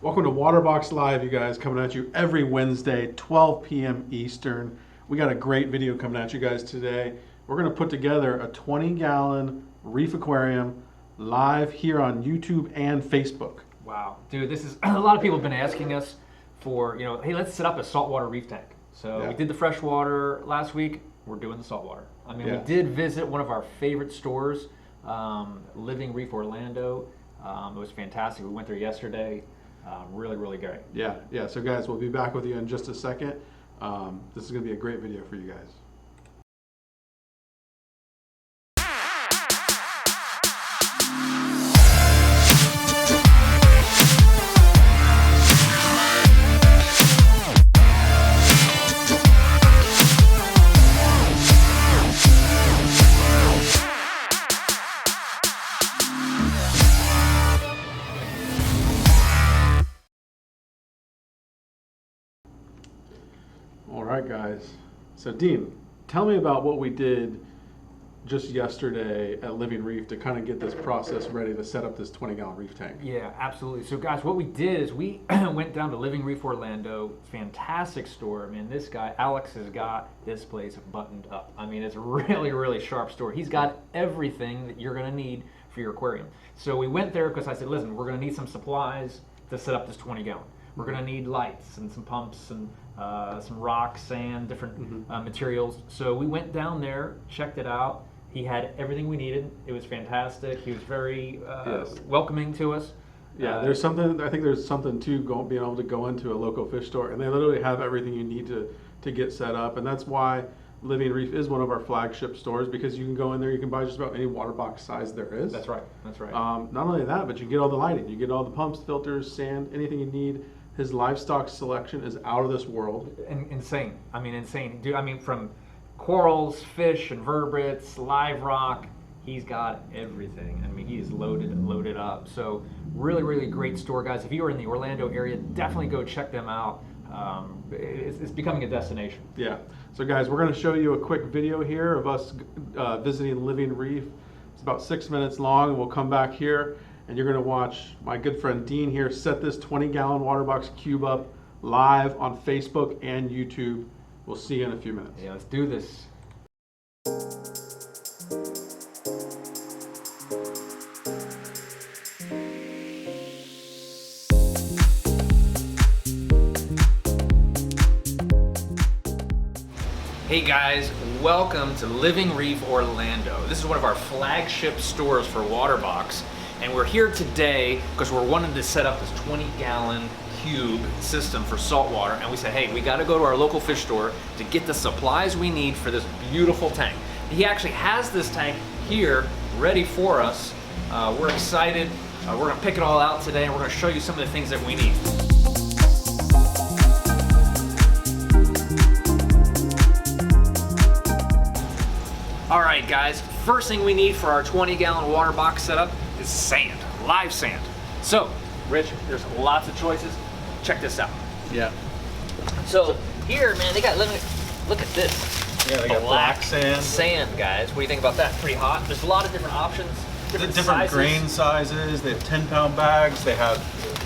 Welcome to Waterbox Live, you guys, coming at you every Wednesday, 12 p.m. Eastern. We got a great video coming at you guys today. We're going to put together a 20-gallon reef aquarium live here on YouTube and Facebook. Wow, dude, this is a lot of people have been asking us for, hey, let's set up a saltwater reef tank. So we did the freshwater last week. We're doing the saltwater. I mean, we did visit one of our favorite stores, Living Reef Orlando. It was fantastic. We went there yesterday. Really, really great. Yeah. So guys, we'll be back with you in just a second. This is going to be a great video for you guys. All right, guys. So Dean, tell me about what we did just yesterday at Living Reef to kind of get this process ready to set up this 20-gallon reef tank. Yeah, absolutely. So guys, what we did is we went down to Living Reef Orlando. Fantastic store. I mean, this guy, Alex, has got this place buttoned up. I mean, it's a really, really sharp store. He's got everything that you're going to need for your aquarium. So we went there because I said, listen, we're going to need some supplies to set up this 20-gallon. We're going to need lights and some pumps and some rock, sand, different materials. So we went down there, checked it out. He had everything we needed. It was fantastic. He was very welcoming to us. Yeah, I think there's something to being able to go into a local fish store, and they literally have everything you need to get set up. And that's why Living Reef is one of our flagship stores, because you can go in there, you can buy just about any water box size there is. That's right. Not only that, but you get all the lighting. You get all the pumps, filters, sand, anything you need. His livestock selection is out of this world. Insane. I mean, insane. Dude, I mean, from corals, fish, invertebrates, live rock, he's got everything. I mean, he is loaded up. So really, really great store, guys. If you are in the Orlando area, definitely go check them out. It's becoming a destination. Yeah. So guys, we're going to show you a quick video here of us visiting Living Reef. It's about 6 minutes long, and we'll come back here and you're going to watch my good friend Dean here set this 20-gallon water box cube up live on Facebook and YouTube. We'll see you in a few minutes. Yeah, let's do this. Hey guys, welcome to Living Reef Orlando. This is one of our flagship stores for Waterbox, and we're here today because we're wanting to set up this 20-gallon cube system for saltwater, and we said, hey, we got to go to our local fish store to get the supplies we need for this beautiful tank. He actually has this tank here ready for us. We're excited. We're going to pick it all out today, and we're going to show you some of the things that we need. All right, guys, first thing we need for our 20-gallon water box setup is sand, live sand. So, Rich, there's lots of choices. Check this out. Yeah. So here, man, they got, look at this. Yeah, they got black sand. Sand, guys. What do you think about that? Pretty hot. There's a lot of different options, different sizes. grain sizes. They have 10-pound bags. They have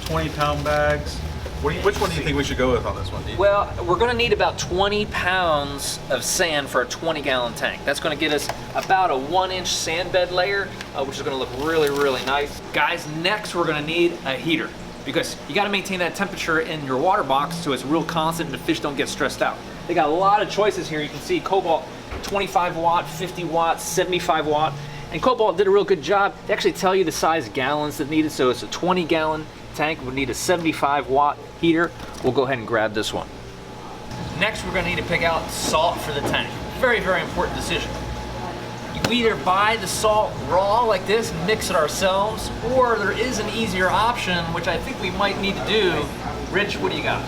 20-pound bags. Which one do you think we should go with on this one, Dean? Well, we're going to need about 20 pounds of sand for a 20-gallon tank. That's going to get us about a 1-inch sand bed layer, which is going to look really, really nice. Guys, next we're going to need a heater, because you got to maintain that temperature in your water box so it's real constant and the fish don't get stressed out. They got a lot of choices here. You can see Cobalt 25 watt, 50 watt, 75 watt. And Cobalt did a real good job. They actually tell you the size gallons that needed. So it's a 20-gallon tank. We'll need a 75 watt heater. We'll go ahead and grab this one. Next, we're going to need to pick out salt for the tank. Very, very important decision. You either buy the salt raw like this and mix it ourselves, or there is an easier option, which I think we might need to do. Rich, what do you got?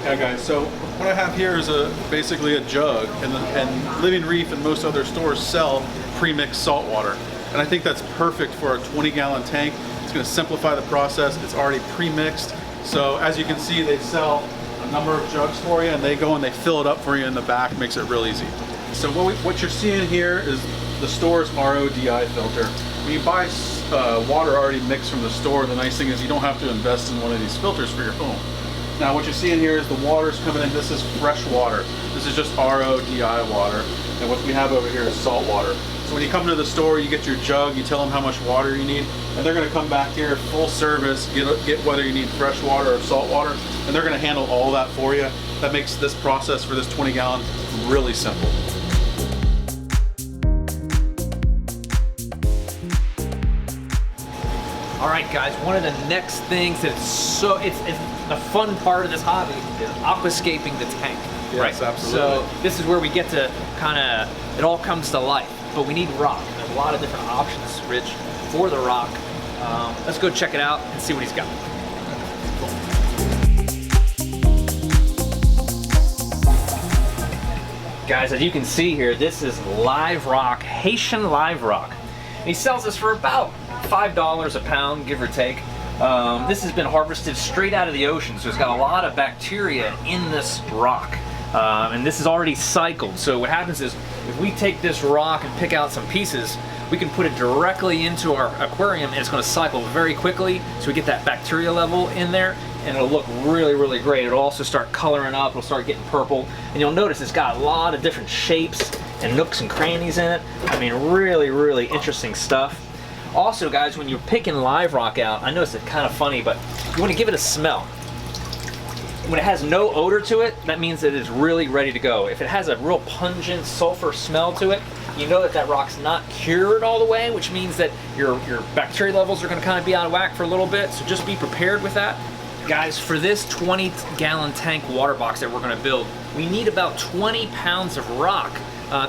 Yeah, guys, so what I have here is basically a jug, and Living Reef and most other stores sell pre-mixed salt water. And I think that's perfect for a 20-gallon tank. It's going to simplify the process. It's already pre-mixed. So as you can see, they sell a number of jugs for you, and they go and they fill it up for you in the back. Makes it real easy. So what you're seeing here is the store's RODI filter. When you buy water already mixed from the store. The nice thing is you don't have to invest in one of these filters for your home. Now what you see in here is the water's coming in. This is fresh water. This is just RODI water. And what we have over here is salt water. So when you come to the store, you get your jug, you tell them how much water you need, and they're gonna come back here full service, get whether you need fresh water or salt water, and they're gonna handle all that for you. That makes this process for this 20 gallon really simple. All right, guys, one of the next things it's the fun part of this hobby is aquascaping the tank. Yes, right? absolutely. So this is where we get to it all comes to life, but we need rock. There's a lot of different options, Rich, for the rock. Let's go check it out and see what he's got. Guys, as you can see here, this is live rock, Haitian live rock. He sells this for about $5 a pound, give or take. This has been harvested straight out of the ocean, so it's got a lot of bacteria in this rock. And this is already cycled. So what happens is, if we take this rock and pick out some pieces, we can put it directly into our aquarium and it's gonna cycle very quickly, so we get that bacteria level in there, and it'll look really, really great. It'll also start coloring up, it'll start getting purple, and you'll notice it's got a lot of different shapes and nooks and crannies in it. I mean, really, really interesting stuff. Also, guys, when you're picking live rock out, I know it's kind of funny, but you want to give it a smell. When it has no odor to it, that means that it's really ready to go. If it has a real pungent sulfur smell to it, you know that that rock's not cured all the way, which means that your bacteria levels are going to kind of be out of whack for a little bit, so just be prepared with that. Guys, for this 20-gallon tank water box that we're going to build, we need about 20 pounds of rock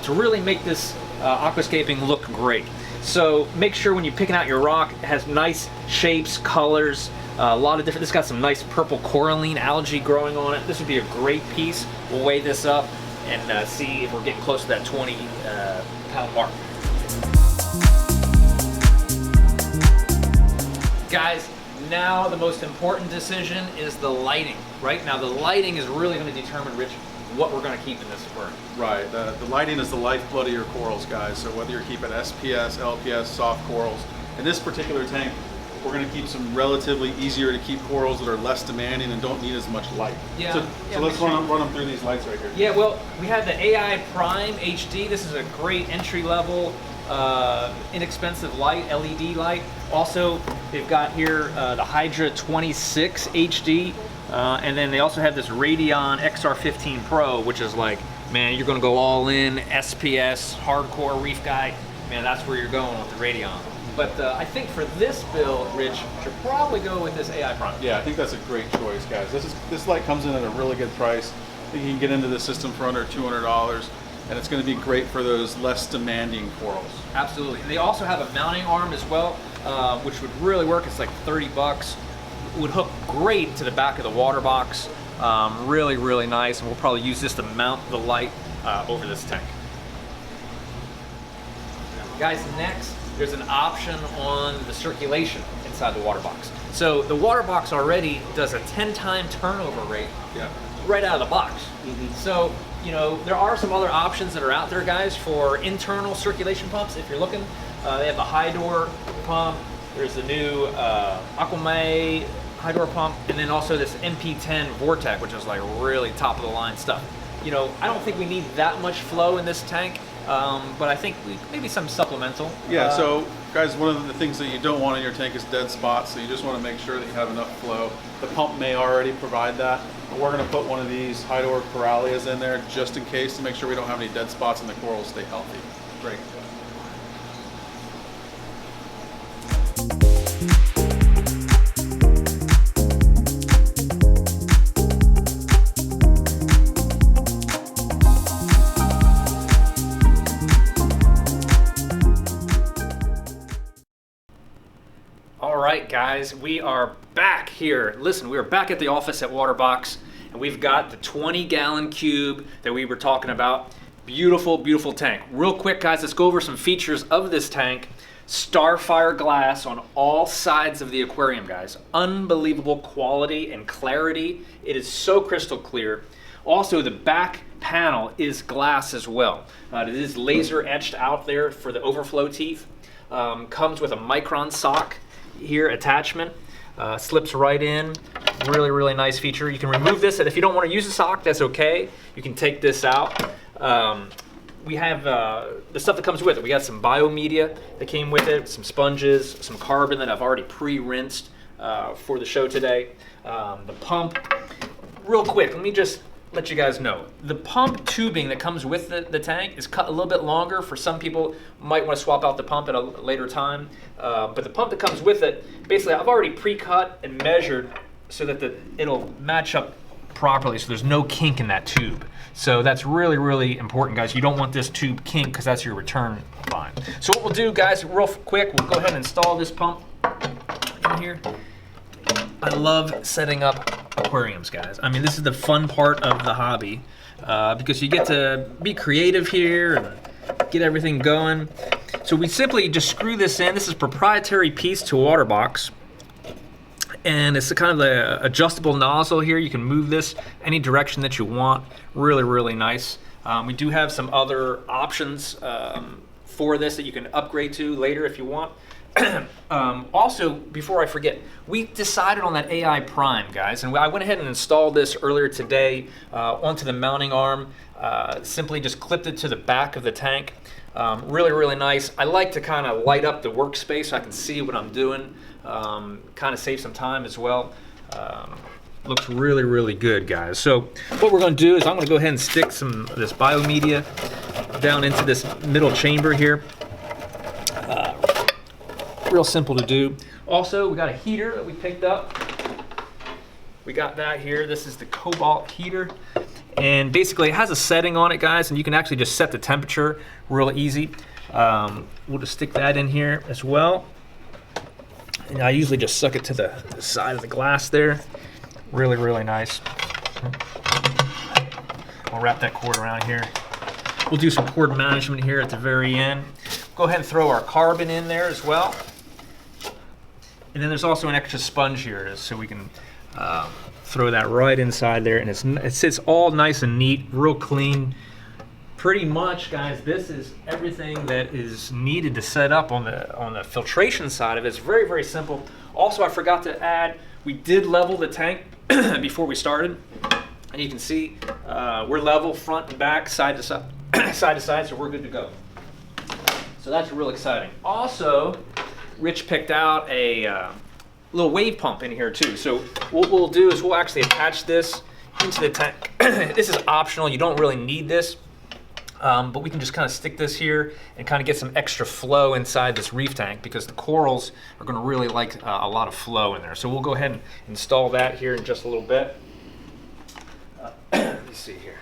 to really make this aquascaping look great. So make sure when you're picking out your rock, it has nice shapes, colors, a lot of different. This got some nice purple coralline algae growing on it. This would be a great piece. We'll weigh this up and see if we're getting close to that 20 pound mark. Guys, now the most important decision is the lighting. Right now, the lighting is really going to determine, Rich, what we're going to keep in this aquarium. Right, the lighting is the lifeblood of your corals, guys. So whether you're keeping SPS, LPS, soft corals, in this particular tank, we're going to keep some relatively easier to keep corals that are less demanding and don't need as much light. Yeah. So let's run them through these lights right here. Yeah, well, we have the AI Prime HD. This is a great entry-level, inexpensive light, LED light. Also, they've got here the Hydra 26 HD. And then they also have this Radion XR15 Pro, which is like, man, you're gonna go all in, SPS, hardcore reef guy, man, that's where you're going with the Radion. But I think for this build, Rich, should probably go with this AI Prime. Yeah, I think that's a great choice, guys. This light comes in at a really good price. I think you can get into the system for under $200, and it's gonna be great for those less demanding corals. Absolutely. And they also have a mounting arm as well, which would really work. It's like 30 bucks. Would hook great to the back of the water box. Really, really nice, and we'll probably use this to mount the light over this tank. Guys, next, there's an option on the circulation inside the water box. So the water box already does a 10-time turnover rate right out of the box. So, you know, there are some other options that are out there, guys, for internal circulation pumps. If you're looking, they have the high door pump. There's the new Aquamay high door pump, and then also this MP10 Vortec, which is like really top of the line stuff. You know, I don't think we need that much flow in this tank, but I think maybe some supplemental. Yeah, so guys, one of the things that you don't want in your tank is dead spots, so you just want to make sure that you have enough flow. The pump may already provide that, but we're going to put one of these high door Corallias in there just in case to make sure we don't have any dead spots and the corals stay healthy. Great. All right, guys, we are back here. Listen, we are back at the office at Waterbox, and we've got the 20-gallon cube that we were talking about. Beautiful, beautiful tank. Real quick, guys, let's go over some features of this tank. Starfire glass on all sides of the aquarium, guys. Unbelievable quality and clarity. It is so crystal clear. Also, the back panel is glass as well. It is laser etched out there for the overflow teeth. Comes with a micron sock here attachment. Slips right in. Really, really nice feature. You can remove this, and if you don't want to use the sock, that's okay. You can take this out. We have the stuff that comes with it. We got some biomedia that came with it, some sponges, some carbon that I've already pre-rinsed for the show today. The pump. Real quick, let me just let you guys know. The pump tubing that comes with the tank is cut a little bit longer. For some people, might want to swap out the pump at a later time. But the pump that comes with it, basically I've already pre-cut and measured so that it'll match up properly, so there's no kink in that tube. So that's really, really important, guys. You don't want this tube kink because that's your return line. So what we'll do, guys, real quick, we'll go ahead and install this pump in here. I love setting up aquariums, guys. I mean, this is the fun part of the hobby because you get to be creative here and get everything going. So we simply just screw this in. This is a proprietary piece to Waterbox. And it's the kind of the adjustable nozzle here. You can move this any direction that you want. Really, really nice. We do have some other options for this that you can upgrade to later if you want. Also, before I forget, we decided on that AI Prime, guys, and I went ahead and installed this earlier today onto the mounting arm. Simply just clipped it to the back of the tank. Really, really nice. I like to kind of light up the workspace so I can see what I'm doing. Kind of save some time as well. Looks really, really good, guys. So what we're going to do is I'm going to go ahead and stick some of this biomedia down into this middle chamber here. Real simple to do. Also, we got a heater that we picked up. We got that here. This is the Cobalt Heater. And basically it has a setting on it, guys, and you can actually just set the temperature real easy. We'll just stick that in here as well. And I usually just suck it to the side of the glass there. Really, really nice. I'll wrap that cord around here. We'll do some cord management here at the very end. Go ahead and throw our carbon in there as well. And then there's also an extra sponge here, so we can throw that right inside there, and it sits all nice and neat, real clean. Pretty much, guys, this is everything that is needed to set up on the filtration side of it. It's very, very simple. Also, I forgot to add, we did level the tank before we started, and you can see we're level front and back, side to side, side to side, so we're good to go. So that's real exciting. Also, Rich picked out a little wave pump in here too. So what we'll do is we'll actually attach this into the tank. This is optional, you don't really need this, but we can just kind of stick this here and kind of get some extra flow inside this reef tank because the corals are going to really like a lot of flow in there. So we'll go ahead and install that here in just a little bit. Let me see here.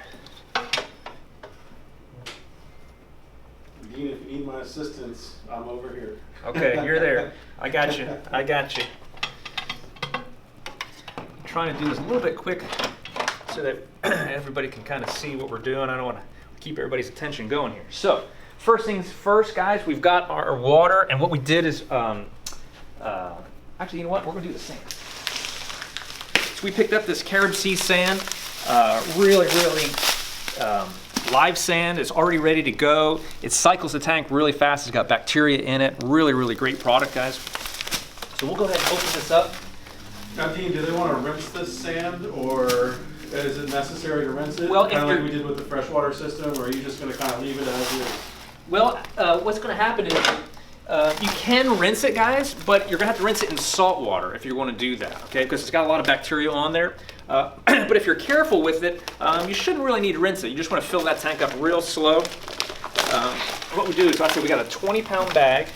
Dean, if you need my assistance, I'm over here. Okay, you're there. I got you. I got you. I'm trying to do this a little bit quick so that everybody can kind of see what we're doing. I don't want to keep everybody's attention going here. So, first things first, guys, we've got our water, and what we did is, actually, you know what? We're going to do the sand. So we picked up this Carib Sea sand, really, really live sand. It's already ready to go. It cycles the tank really fast. It's got bacteria in it. Really, really great product, guys. So we'll go ahead and open this up. Now, Dean, do they want to rinse this sand, or is it necessary to rinse it? Well, kind of like we did with the freshwater system, or are you just going to kind of leave it as is? Well, what's going to happen is you can rinse it, guys, but you're going to have to rinse it in salt water if you're going to do that, okay? Because it's got a lot of bacteria on there. But if you're careful with it, you shouldn't really need to rinse it. You just want to fill that tank up real slow. What we do is, we got a 20-pound bag.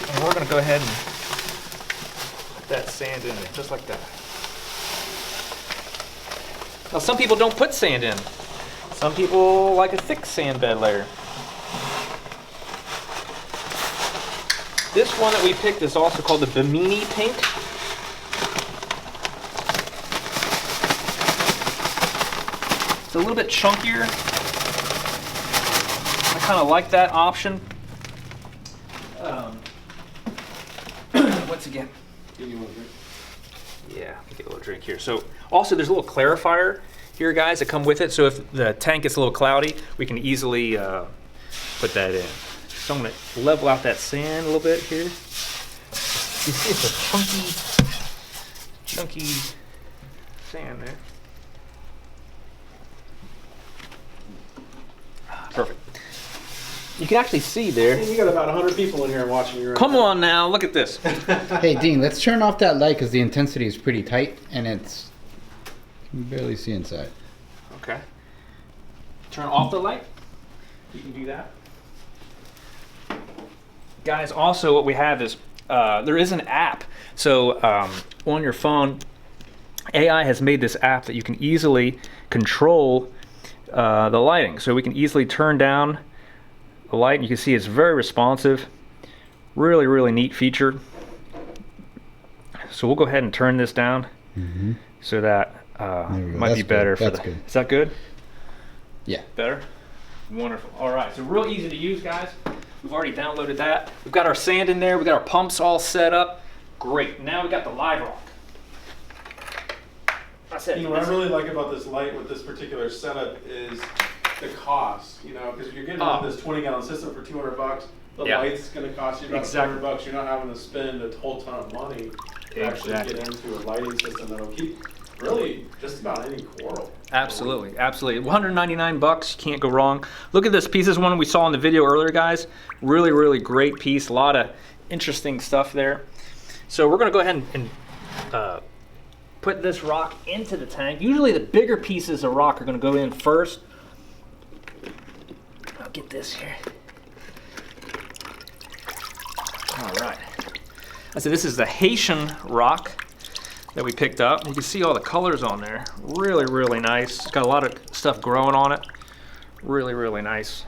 And we're going to go ahead and put that sand in there, just like that. Now, some people don't put sand in. Some people like a thick sand bed layer. This one that we picked is also called the Bimini Pink. It's a little bit chunkier. I kind of like that option. Once again, Give me one drink. yeah, let me get a little drink here. So also there's a little clarifier here, guys, that come with it. So if the tank gets a little cloudy, we can easily put that in. So I'm gonna level out that sand a little bit here. You see it's a chunky sand there. Perfect. You can actually see there. You got about 100 people in here watching you right Come now. on now, look at this. Hey Dean, let's turn off that light because the intensity is pretty tight and it's you can barely see inside. Okay. Turn off the light. You can do that. Guys, also what we have is there is an app. So on your phone, AI has made this app that you can easily control the lighting. So we can easily turn down the light, and you can see it's very responsive. Really, really neat feature. So we'll go ahead and turn this down so that might be better for the. Good. Is that good? Yeah. Better? Wonderful. All right, so real easy to use, guys. We've already downloaded that. We've got our sand in there. We've got our pumps all set up. Great. Now we got the live rock. That's it. You know what I really like about this light with this particular setup is the cost. You know, because if you're getting this 20-gallon system for $200, the light's going to cost you about $200. You're not having to spend a whole ton of money to actually get into a lighting system that'll keep really just about any coral. Absolutely, absolutely. 199 bucks, you can't go wrong. Look at this piece. This is one we saw in the video earlier, guys. Really, really great piece. A lot of interesting stuff there. So we're going to go ahead and put this rock into the tank. Usually the bigger pieces of rock are going to go in first. I'll get this here. All right. So this is the Haitian rock that we picked up. You can see all the colors on there. Really, really nice. It's got a lot of stuff growing on it. Really, really nice.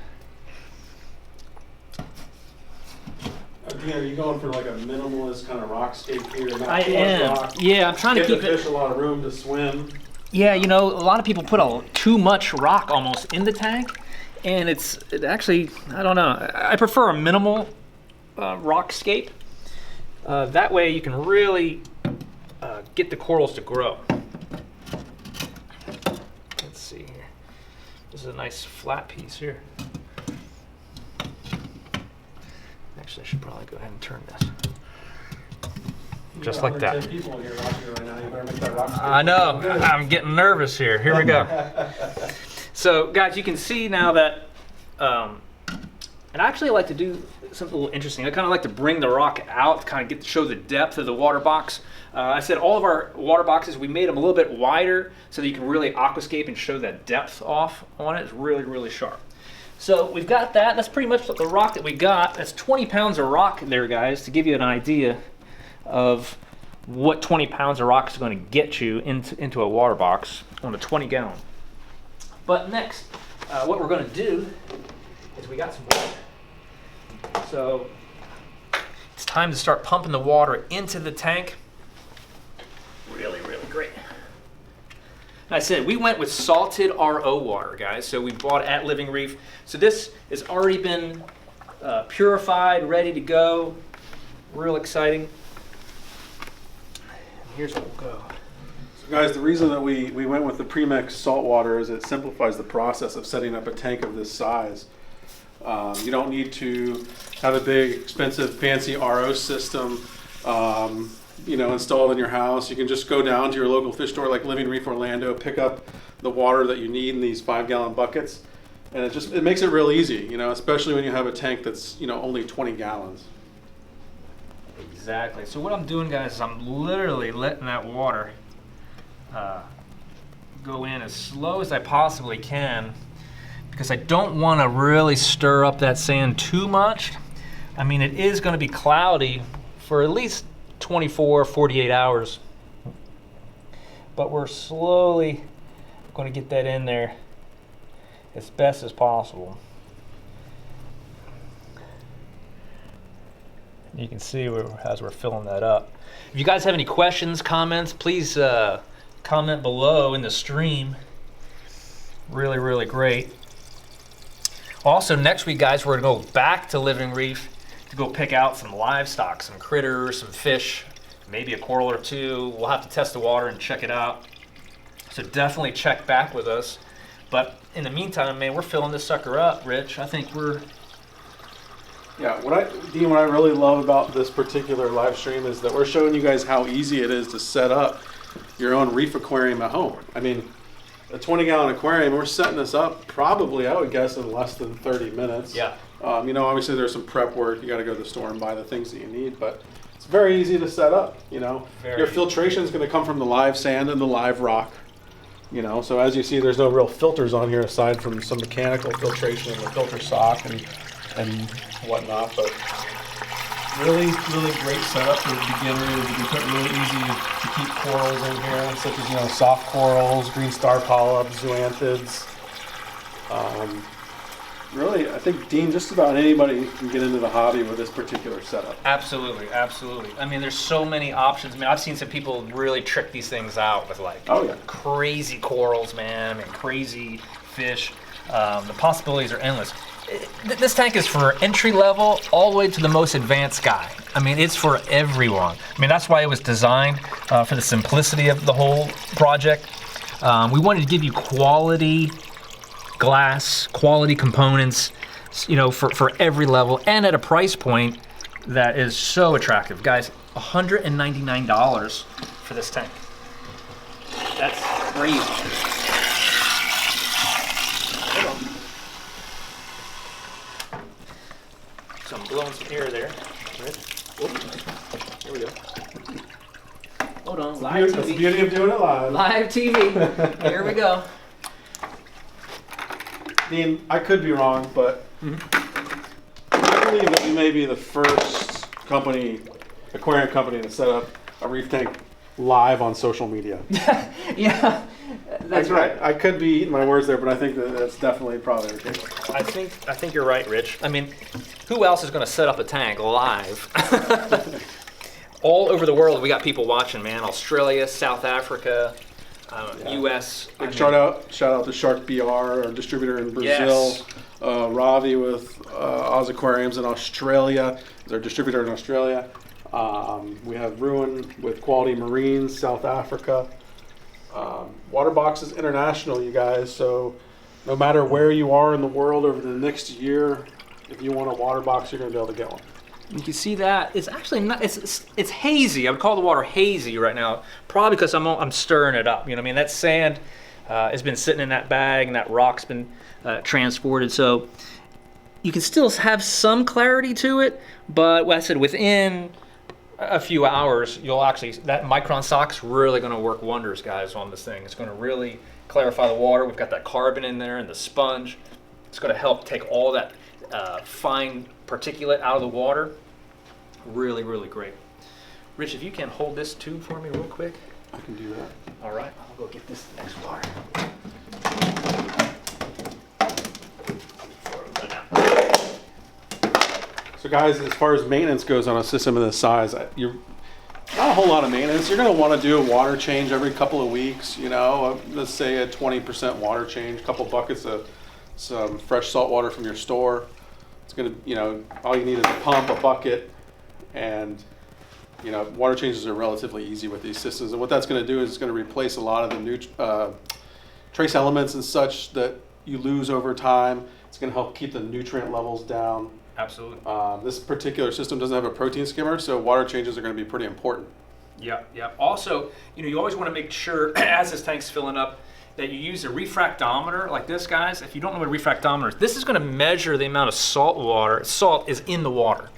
Again, are you going for like a minimalist kind of rockscape here? Not I too much am. rock, Yeah, I'm trying to give keep the it. fish a lot of room to swim. Yeah, you know, a lot of people put too much rock almost in the tank, and it actually, I don't know. I prefer a minimal rockscape. That way you can really get the corals to grow. Let's see here. This is a nice flat piece here. Actually, I should probably go ahead and turn this. Just like that. People in here watching right now. You better make that rockscape. I know. I'm getting nervous here. Here we go. So, guys, you can see now that, and I actually like to do something a little interesting. I kind of like to bring the rock out, kind of show the depth of the water box. I said all of our water boxes, we made them a little bit wider so that you can really aquascape and show that depth off on it. It's really, really sharp. So we've got that. That's pretty much the rock that we got. That's 20 pounds of rock there, guys, to give you an idea of what 20 pounds of rock is going to get you into a water box on a 20-gallon. But next, what we're going to do is we got some water. So it's time to start pumping the water into the tank. Really, really great. And I said we went with salted RO water, guys. So we bought it at Living Reef. So this has already been purified, ready to go. Real exciting. Here's what we'll go. So guys, the reason that we went with the premix salt water is it simplifies the process of setting up a tank of this size. You don't need to have a big, expensive, fancy RO system, installed in your house. You can just go down to your local fish store like Living Reef Orlando, pick up the water that you need in these 5-gallon buckets, and it makes it real easy, especially when you have a tank that's only 20 gallons. Exactly. So what I'm doing, guys, is I'm literally letting that water go in as slow as I possibly can, because I don't want to really stir up that sand too much. I mean, it is going to be cloudy for at least 24, 48 hours. But we're slowly going to get that in there as best as possible. You can see as we're filling that up. If you guys have any questions, comments, please comment below in the stream. Really, really great. Also, next week, guys, we're going to go back to Living Reef to go pick out some livestock, some critters, some fish, maybe a coral or two. We'll have to test the water and check it out. So definitely check back with us. But in the meantime, man, we're filling this sucker up, Rich. I think we're Yeah, Dean, what I really love about this particular live stream is that we're showing you guys how easy it is to set up your own reef aquarium at home. I mean, a 20-gallon aquarium, we're setting this up probably, I would guess, in less than 30 minutes. Yeah. You know, obviously there's some prep work. You got to go to the store and buy the things that you need, but it's very easy to set up. You know, your filtration is going to come from the live sand and the live rock. You know, so as you see, there's no real filters on here aside from some mechanical filtration and the filter sock and whatnot. But really great setup for beginners. You can put really easy to keep corals in here, such as, you know, soft corals, green star polyps, zoanthids. Really, I think, Dean, just about anybody can get into the hobby with this particular setup. Absolutely, absolutely. I mean, there's so many options. I mean, I've seen some people really trick these things out with like crazy corals, man. I mean, crazy fish. The possibilities are endless. This tank is for entry level all the way to the most advanced guy. I mean, it's for everyone. I mean, that's why it was designed for the simplicity of the whole project. We wanted to give you quality glass, quality components, you know, for every level and at a price point that is so attractive. Guys, $199 for this tank. That's crazy. So I'm blowing some air there. Here we go. Hold on, live TV. That's the beauty of doing it live. Live TV. Here we go. Dean, I could be wrong, but I believe that we may be the first aquarium company to set up a reef tank live on social media. Yeah, that's right. I could be eating my words there, but I think that's definitely probably the case. I think you're right, Rich. I mean, who else is going to set up a tank live? All over the world, we got people watching, man. Australia, South Africa, U.S. Shout out to Shark BR, our distributor in Brazil. Yes. Ravi with Oz Aquariums in Australia is our distributor in Australia. We have Ruin with Quality Marines, South Africa. Waterbox is international, you guys. So no matter where you are in the world over the next year, if you want a Waterbox, you're going to be able to get one. You can see that it's actually not. It's hazy. I would call the water hazy right now, probably because I'm stirring it up. You know what I mean? That sand has been sitting in that bag, and that rock's been transported. So you can still have some clarity to it, but like I said, within a few hours, you'll actually that micron sock's really going to work wonders, guys, on this thing. It's going to really clarify the water. We've got that carbon in there and the sponge. It's going to help take all that fine particulate out of the water. Really great. Rich, if you can hold this tube for me real quick. I can do that. All right, I'll go get this next water. So guys, as far as maintenance goes on a system of this size, you're not a whole lot of maintenance. You're going to want to do a water change every couple of weeks. You know, let's say a 20% water change, a couple buckets of some fresh salt water from your store. It's going to, you know, all you need is a pump, a bucket, and, you know, water changes are relatively easy with these systems. And what that's going to do is it's going to replace a lot of the trace elements and such that you lose over time. It's going to help keep the nutrient levels down. Absolutely. This particular system doesn't have a protein skimmer, so water changes are going to be pretty important. Yeah. Also, you know, you always want to make sure as this tank's filling up that you use a refractometer like this, guys. If you don't know what a refractometer is, this is going to measure the amount of salt is in the water.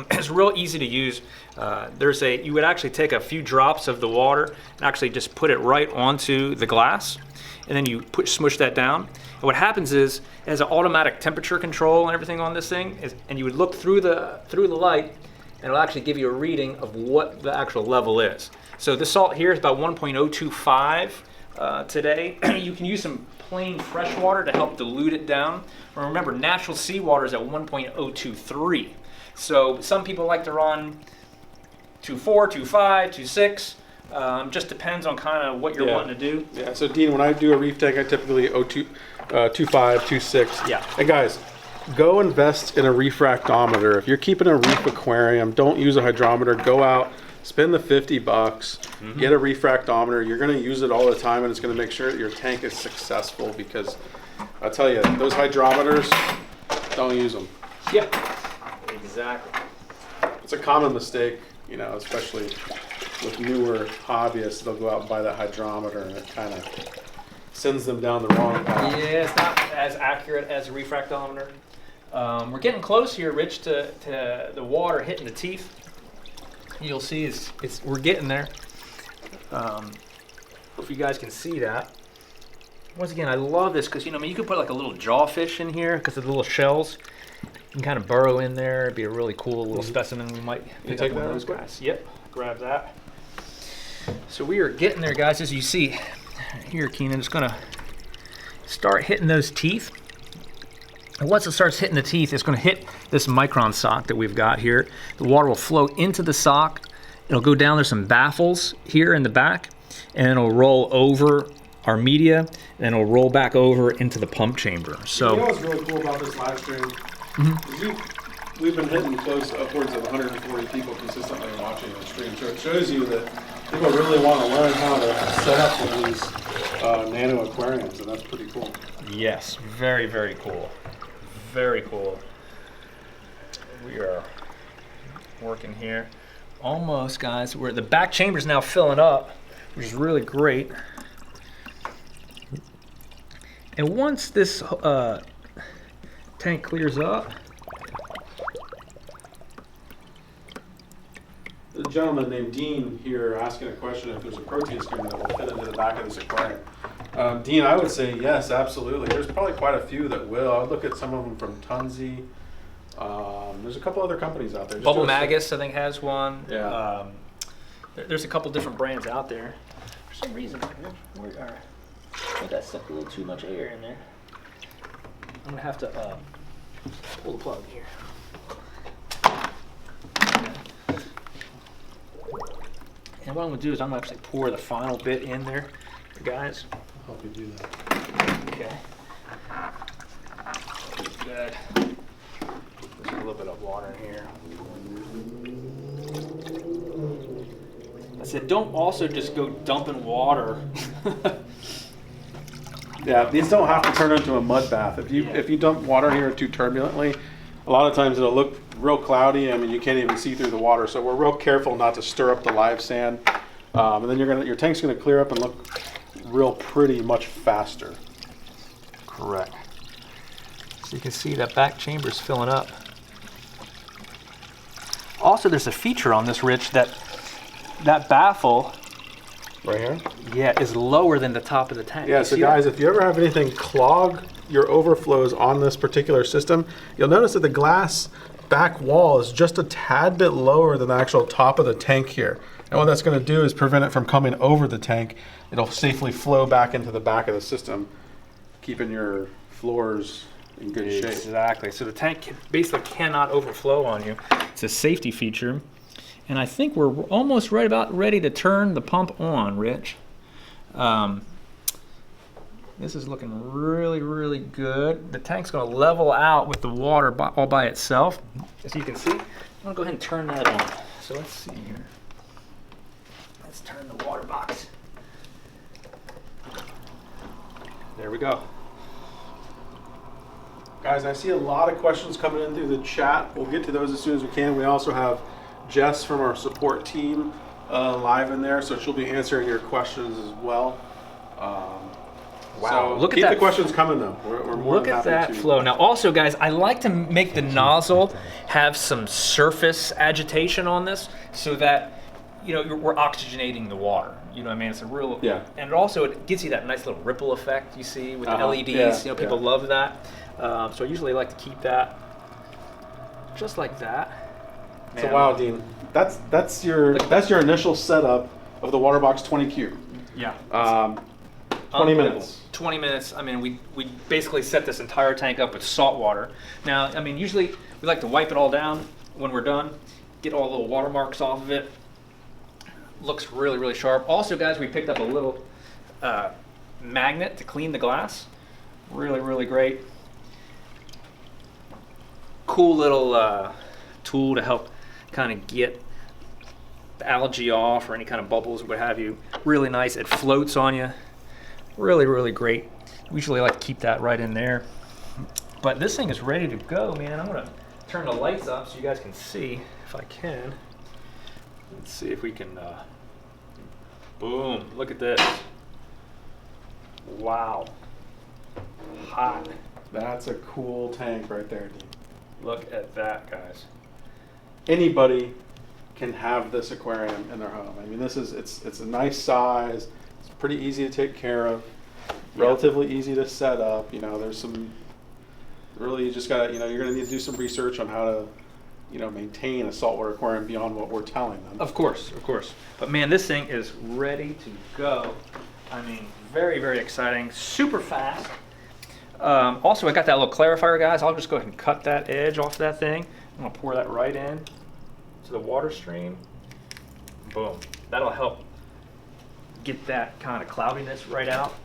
It's real easy to use. You would actually take a few drops of the water and actually just put it right onto the glass, and then you smush that down. And what happens is, it has an automatic temperature control and everything on this thing, and you would look through the light, and it'll actually give you a reading of what the actual level is. So this salt here is about 1.025 today. You can use some plain fresh water to help dilute it down. Remember, natural seawater is at 1.023. So some people like to run 2.4, 2.5, 2.6. Just depends on kind of what you're wanting to do. Yeah, so Dean, when I do a reef tank, I typically 2.5, 2.6. Yeah. And guys, go invest in a refractometer. If you're keeping a reef aquarium, don't use a hydrometer. Go out, spend the $50, get a refractometer. You're going to use it all the time, and it's going to make sure that your tank is successful, because I tell you, those hydrometers, don't use them. Yeah. Exactly. It's a common mistake, you know, especially with newer hobbyists. They'll go out and buy that hydrometer, and it kind of sends them down the wrong path. Yeah, it's not as accurate as a refractometer. We're getting close here, Rich, to the water hitting the teeth. You'll see we're getting there. If you guys can see that. Once again, I love this because, you know, I mean, you could put like a little jawfish in here because of the little shells. You can kind of burrow in there. It'd be a really cool little specimen. We might pick up one of those guys. Yep, grab that. So we are getting there, guys. As you see here, Keenan, it's going to start hitting those teeth. And once it starts hitting the teeth, it's going to hit this micron sock that we've got here. The water will flow into the sock. It'll go down. There's some baffles here in the back, and it'll roll over our media, and then it'll roll back over into the pump chamber. So, you know what's really cool about this live stream? We've been hitting close upwards of 140 people consistently watching the stream. So it shows you that people really want to learn how to set up one of these Nano Aquariums, and that's pretty cool. yes, very, very cool. Very cool. We are working here. Almost, guys. The back chamber is now filling up, which is really great. And once this tank clears up, The gentleman named Dean here asking a question if there's a protein skimmer that will fit into the back of this aquarium. Dean, I would say yes, absolutely. There's probably quite a few that will. I would look at some of them from Tunzi. There's a couple other companies out there. Just Bubble Magus, I think, has one. Yeah. There's a couple different brands out there. For some reason, I think that sucked a little too much air in there. I'm gonna have to pull the plug here. And what I'm gonna do is I'm gonna actually pour the final bit in there, guys. I'll help you do that. Okay. Good. There's a little bit of water in here. I said, don't also just go dumping water. Yeah, these don't have to turn into a mud bath. If you dump water here too turbulently, a lot of times it'll look real cloudy. I mean, you can't even see through the water. So we're real careful not to stir up the live sand, and then your tank's gonna clear up and look real pretty much faster. Correct. So you can see that back chamber is filling up. Also, there's a feature on this, Rich, that baffle, Right here? yeah, is lower than the top of the tank. Yeah, You so see guys, that? if you ever have anything clog your overflows on this particular system, you'll notice that the glass back wall is just a tad bit lower than the actual top of the tank here. And what that's going to do is prevent it from coming over the tank. It'll safely flow back into the back of the system, keeping your floors in good shape. Exactly. So the tank basically cannot overflow on you. It's a safety feature. And I think we're almost right about ready to turn the pump on, Rich. This is looking really, really good. The tank's going to level out with the water all by itself. As you can see, I'm going to go ahead and turn that on. So let's see here. Let's turn the water box. There we go. Guys, I see a lot of questions coming in through the chat. We'll get to those as soon as we can. We also have Jess from our support team live in there, so she'll be answering your questions as well. Wow, So look at keep that. the questions coming though. We're more Look than at happy that to. flow. Now also, guys, I like to make the nozzle have some surface agitation on this so that, you know, we're oxygenating the water. You know what I mean? It's a real, Yeah. And also it gives you that nice little ripple effect you see with the LEDs. Yeah, You know, people yeah. love that. So I usually like to keep that just like that. So Man, wow, Dean, that's your initial setup of the Waterbox 20 Cube. Yeah. 20 Unbelievable. minutes. 20 minutes. I mean, we basically set this entire tank up with salt water. Now, I mean, usually we like to wipe it all down when we're done, get all the little watermarks off of it. Looks really, really sharp. Also, guys, we picked up a little magnet to clean the glass. Really, really great. Cool little tool to help kind of get the algae off or any kind of bubbles or what have you. Really nice. It floats on you. Really, really great. We usually like to keep that right in there. But this thing is ready to go, man. I'm gonna turn the lights up so you guys can see if I can. Let's see if we can, boom, look at this. Wow, hot. That's a cool tank right there, dude. Look at that, guys. Anybody can have this aquarium in their home. I mean, it's a nice size. It's pretty easy to take care of. Relatively easy to set up. You know, there's some really, you just got to, you know, you're going to need to do some research on how to, you know, maintain a saltwater aquarium beyond what we're telling them. Of course, of course. But man, this thing is ready to go. I mean, very, very exciting, super fast. Also, I got that little clarifier, guys. I'll just go ahead and cut that edge off that thing. I'm gonna pour that right in to the water stream. Boom. That'll help get that kind of cloudiness right out.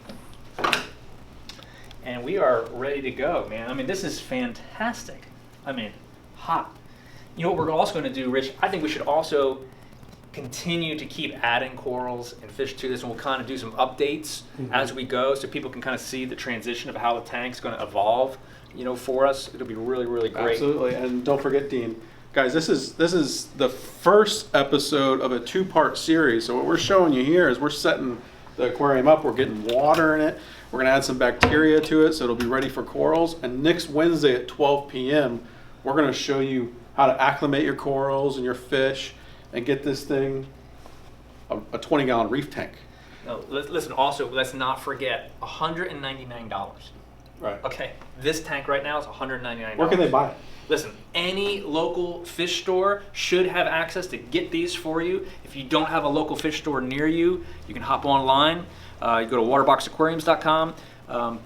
And we are ready to go, man. I mean, this is fantastic. I mean, hot. You know what we're also gonna do, Rich? I think we should also continue to keep adding corals and fish to this, and we'll kind of do some updates as we go, so people can kind of see the transition of how the tank's going to evolve, you know, for us. It'll be really, really great. Absolutely. And don't forget, Dean, guys, this is the first episode of a 2-part series. So what we're showing you here is we're setting the aquarium up. We're getting water in it. We're going to add some bacteria to it, so it'll be ready for corals. And next Wednesday at 12 p.m., we're going to show you how to acclimate your corals and your fish and get this thing a 20-gallon reef tank. No, listen, also, let's not forget, $199. Right. Okay, this tank right now is $199. Where can they buy it? Listen, any local fish store should have access to get these for you. If you don't have a local fish store near you, you can hop online. You go to waterboxaquariums.com.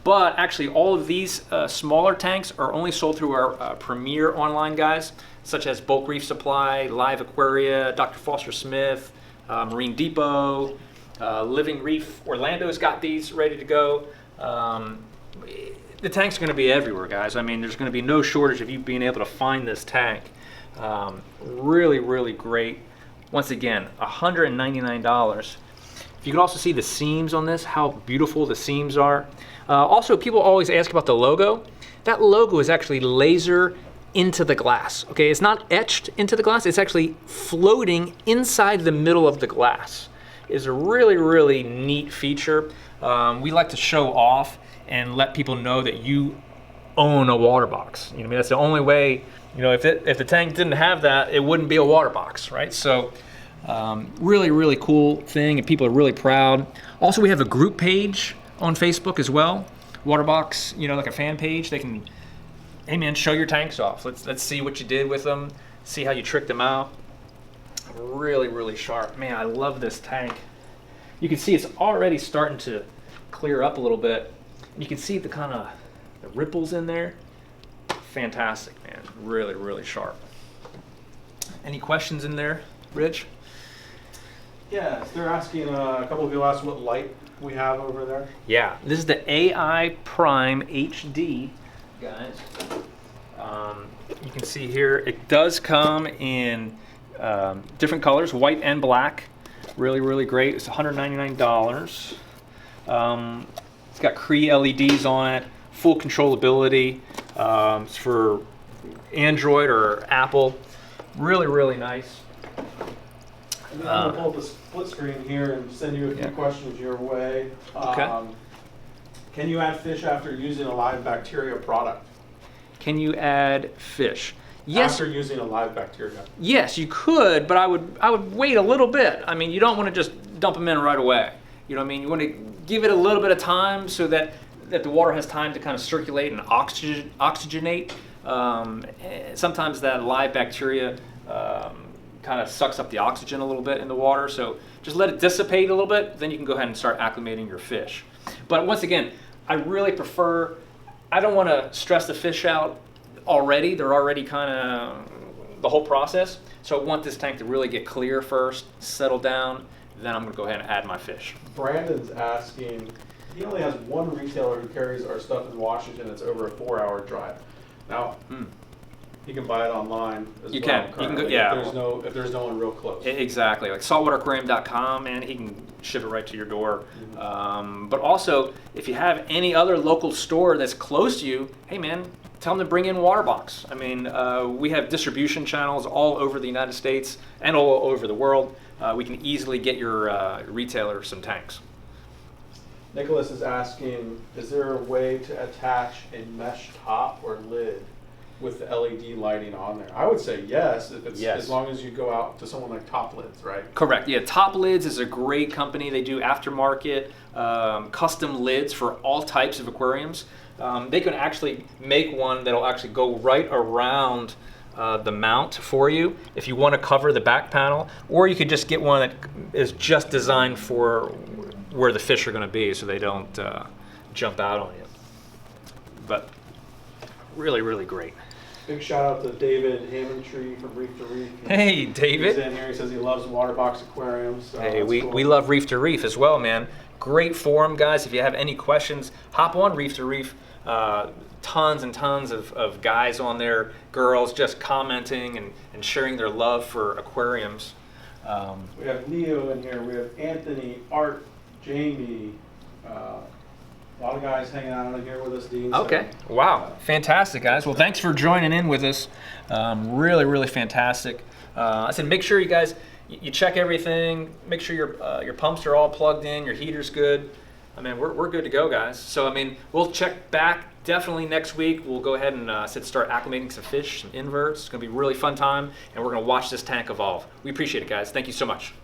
But actually, all of these smaller tanks are only sold through our premier online guys, such as Bulk Reef Supply, Live Aquaria, Dr. Foster Smith, Marine Depot, Living Reef. Orlando's got these ready to go. The tank's going to be everywhere, guys. I mean, there's going to be no shortage of you being able to find this tank. Really, really great. Once again, $199. If you can also see the seams on this, how beautiful the seams are. Also, people always ask about the logo. That logo is actually laser into the glass. Okay, it's not etched into the glass, it's actually floating inside the middle of the glass. It's a really, really neat feature. We like to show off and let people know that you own a water box. You know, I mean, that's the only way, you know, if the tank didn't have that, it wouldn't be a water box, right? So really, really cool thing, and people are really proud. Also, we have a group page on Facebook as well. Waterbox, you know, like a fan page. They can, hey man, show your tanks off. Let's see what you did with them. See how you tricked them out. Really, really sharp. Man, I love this tank. You can see it's already starting to clear up a little bit. You can see the kind of the ripples in there. Fantastic, man. Really, really sharp. Any questions in there, Rich? Yeah, they're asking, a couple of people asked what light we have over there. Yeah, this is the AI Prime HD, guys. You can see here, it does come in different colors, white and black. Really, really great. It's $199. It's got Cree LEDs on it, full controllability. It's for Android or Apple. Really, really nice. And then I'm going to pull up the split screen here and send you a few questions your way. Okay. Can you add fish after using a live bacteria product? Can you add fish? Yes. After using a live bacteria. Yes, you could, but I would wait a little bit. I mean, you don't want to just dump them in right away. You know what I mean? You want to give it a little bit of time so that the water has time to kind of circulate and oxygenate. Sometimes that live bacteria kind of sucks up the oxygen a little bit in the water, so just let it dissipate a little bit, then you can go ahead and start acclimating your fish. But once again, I really prefer, I don't want to stress the fish out already. They're already kind of the whole process, so I want this tank to really get clear first, settle down, then I'm going to go ahead and add my fish. Brandon's asking, he only has one retailer who carries our stuff in Washington. It's over a 4-hour drive. Now, you can buy it online as well. You can go, yeah. If there's no one real close. Exactly, like saltwateraquarium.com, and he can ship it right to your door. But also, if you have any other local store that's close to you, hey man, tell them to bring in Waterbox. I mean, we have distribution channels all over the United States and all over the world. We can easily get your retailer some tanks. Nicholas is asking, is there a way to attach a mesh top or lid with the LED lighting on there? I would say yes, if it's Yes. as long as you go out to someone like Top Lids, right? Correct. Yeah, Top Lids is a great company. They do aftermarket custom lids for all types of aquariums. They can actually make one that'll actually go right around the mount for you if you want to cover the back panel, or you could just get one that is just designed for where the fish are going to be so they don't jump out on you. But really, really great. Big shout out to David Hammondtree from Reef to Reef. Hey, He's David. in here. He says he loves Waterbox aquariums. So Hey, that's we cool. love Reef to Reef as well, man. Great forum, guys. If you have any questions, hop on Reef to Reef. Tons and tons of guys on there, girls just commenting and sharing their love for aquariums. We have Leo in here. We have Anthony, Art, Jamie. A lot of guys hanging out in here with us, Dean. so- Okay. Wow. Fantastic, guys. Well, thanks for joining in with us. Really, really fantastic. I said, make sure you guys you check everything. Make sure your pumps are all plugged in. Your heater's good. I mean, we're good to go, guys. So I mean, we'll check back definitely next week. We'll go ahead and start acclimating some fish, some inverts. It's gonna be a really fun time, and we're gonna watch this tank evolve. We appreciate it, guys. Thank you so much.